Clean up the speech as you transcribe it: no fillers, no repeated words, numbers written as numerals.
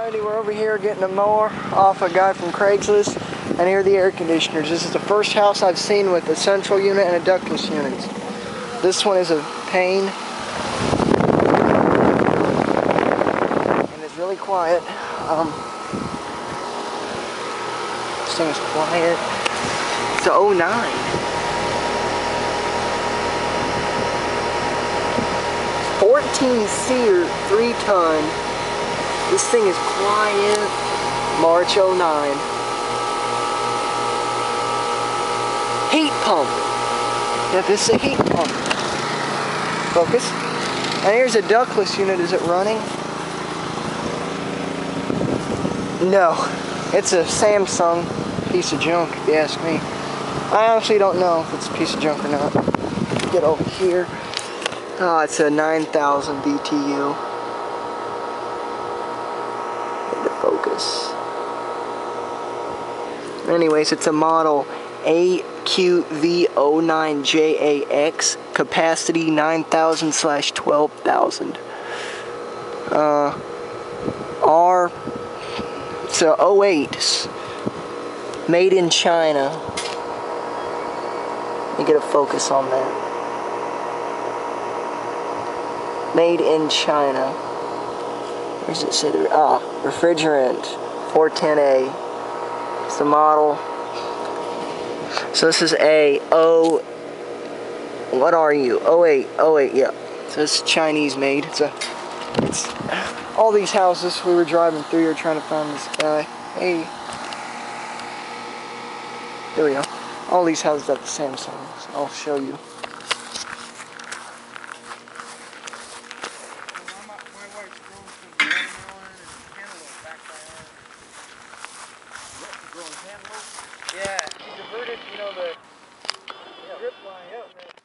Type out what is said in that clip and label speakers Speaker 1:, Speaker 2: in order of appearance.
Speaker 1: Alrighty, we're over here getting a mower off a guy from Craigslist, and here are the air conditioners. This is the first house I've seen with a central unit and a ductless unit. This one is a Payne, and it's really quiet. This thing is quiet. It's a 09. 14 SEER, 3-ton. This thing is quiet. March 09. Heat pump. Yeah, this is a heat pump. Focus. And here's a ductless unit. Is it running? No. It's a Samsung piece of junk, if you ask me. I honestly don't know if it's a piece of junk or not. Get over here. Oh, it's a 9,000 BTU. Need to focus. Anyways, it's a model AQV09JAX, capacity 9,000/12,000. It's a 08, made in China. Let me get a focus on that. Made in China. Where does it say? Refrigerant 410A. It's the model. So this is what are you? 08, yeah. So it's Chinese made. It's all these houses we were driving through here trying to find this guy. Hey. There we go. All these houses have the Samsung. So I'll show you. Yeah, she diverted, the drip line. Yep.